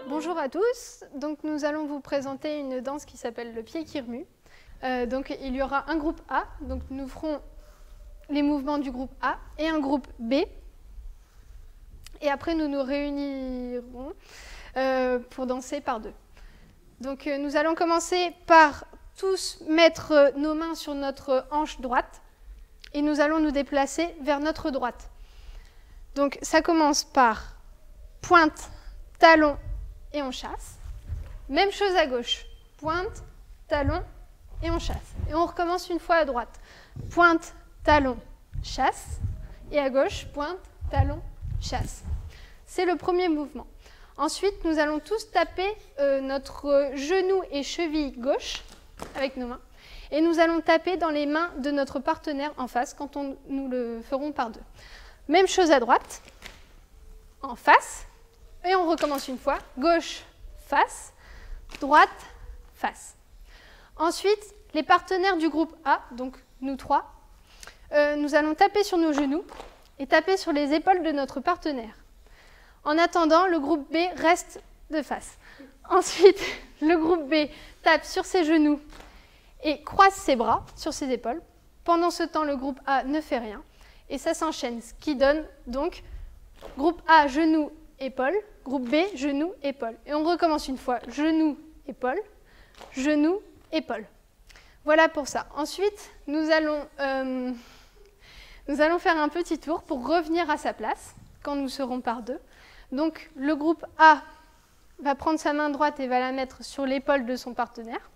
Bonjour à tous, donc nous allons vous présenter une danse qui s'appelle le pied qui remue. Donc il y aura un groupe A, donc nous ferons les mouvements du groupe A et un groupe B. Et après nous nous réunirons pour danser par deux. Donc nous allons commencer par tous mettre nos mains sur notre hanche droite et nous allons nous déplacer vers notre droite. Donc ça commence par pointe, talon et on chasse. Même chose à gauche, pointe, talon et on chasse. Et on recommence une fois à droite. Pointe, talon, chasse. Et à gauche, pointe, talon, chasse. C'est le premier mouvement. Ensuite, nous allons tous taper notre genou et cheville gauche avec nos mains. Et nous allons taper dans les mains de notre partenaire en face quand nous le ferons par deux. Même chose à droite, en face. Et on recommence une fois. Gauche, face. Droite, face. Ensuite, les partenaires du groupe A, donc nous trois, nous allons taper sur nos genoux et taper sur les épaules de notre partenaire. En attendant, le groupe B reste de face. Ensuite, le groupe B tape sur ses genoux et croise ses bras sur ses épaules. Pendant ce temps, le groupe A ne fait rien. Et ça s'enchaîne, ce qui donne donc groupe A, genou, épaule, groupe B, genou, épaule. Et on recommence une fois, genou, épaule, genou, épaule. Voilà pour ça. Ensuite, nous allons faire un petit tour pour revenir à sa place quand nous serons par deux. Donc, le groupe A va prendre sa main droite et va la mettre sur l'épaule de son partenaire,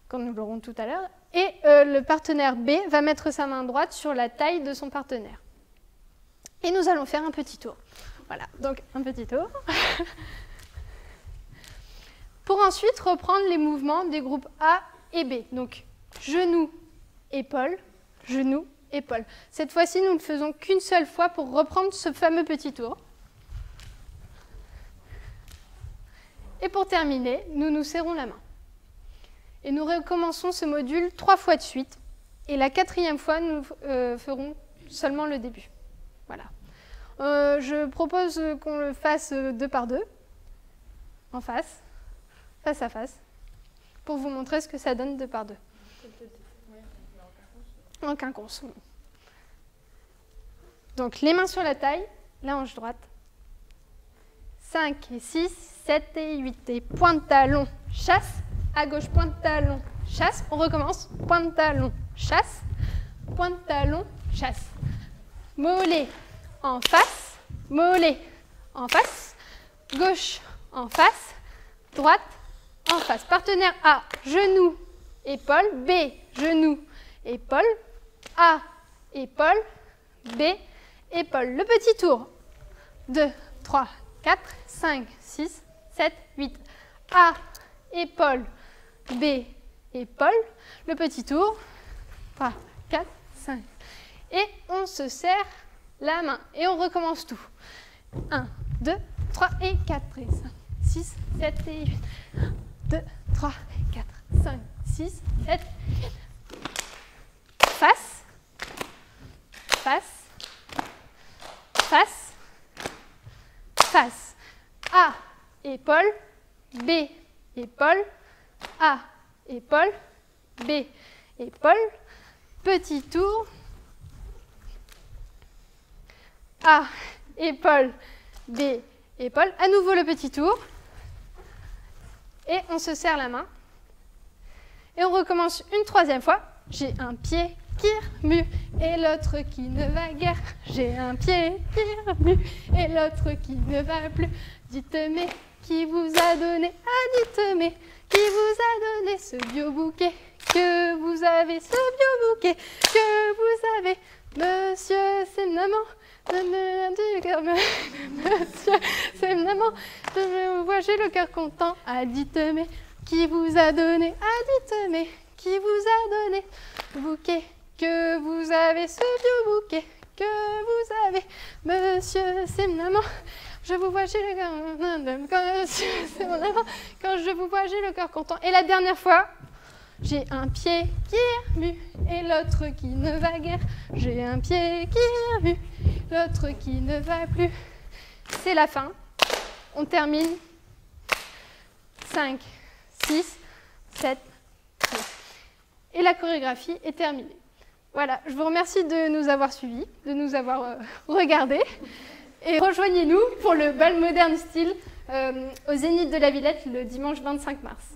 quand nous l'aurons tout à l'heure. Et le partenaire B va mettre sa main droite sur la taille de son partenaire. Et nous allons faire un petit tour. Voilà, donc un petit tour. Pour ensuite reprendre les mouvements des groupes A et B. Donc, genou, épaule, genou, épaule. Cette fois-ci, nous ne le faisons qu'une seule fois pour reprendre ce fameux petit tour. Et pour terminer, nous nous serrons la main. Et nous recommençons ce module 3 fois de suite. Et la 4e fois, nous ferons seulement le début. Voilà. Je propose qu'on le fasse deux par deux, en face à face, pour vous montrer ce que ça donne deux par deux. En quinconce. Donc les mains sur la taille, la hanche droite. 5 et 6, 7 et 8. Et pointe talon, chasse. À gauche, pointe talon, chasse. On recommence. Pointe talon, chasse. Pointe talon, chasse. Mollet en face. Mollet en face. Gauche en face. Droite en face. Partenaire A, genou, épaule. B, genou, épaule. A, épaule. B, épaule. Le petit tour. 2, 3, 4, 5, 6, 7, 8. A, épaule. B, épaule. Le petit tour. 3, 4, 5. Et on se serre la main. Et on recommence tout. 1, 2, 3 et 4. Et 5, 6, 7 et 8. 1, 2, 3, 4, 5, 6, 7, 8. Face. Face. Face. Face. A, épaule. B, épaule. A, épaule. B, épaule. Petit tour. A, épaule. B, épaule. À nouveau le petit tour. Et on se serre la main. Et on recommence une 3e fois. J'ai un pied qui remue et l'autre qui ne va guère. J'ai un pied qui remue et l'autre qui ne va plus. Dites-moi qui vous a donné, dites-moi qui vous a donné ce bio bouquet que vous avez, ce bio bouquet que vous avez. Monsieur, c'est maman, du cœur, monsieur, c'est maman, je vous vois, j'ai le cœur content. Dites-moi qui vous a donné, dites-moi qui vous a donné ce bouquet que vous avez, ce bio bouquet que vous avez. Monsieur, c'est maman. Je vous vois, j'ai le cœur, c'est mon amant. Quand je vous vois, j'ai le cœur content. Et la dernière fois, j'ai un pied qui remue et l'autre qui ne va guère. J'ai un pied qui remue, l'autre qui ne va plus. C'est la fin. On termine 5, 6, 7, 8. Et la chorégraphie est terminée. Voilà, je vous remercie de nous avoir suivis, de nous avoir regardés. Et rejoignez-nous pour le bal moderne style au Zénith de la Villette le dimanche 25 mars.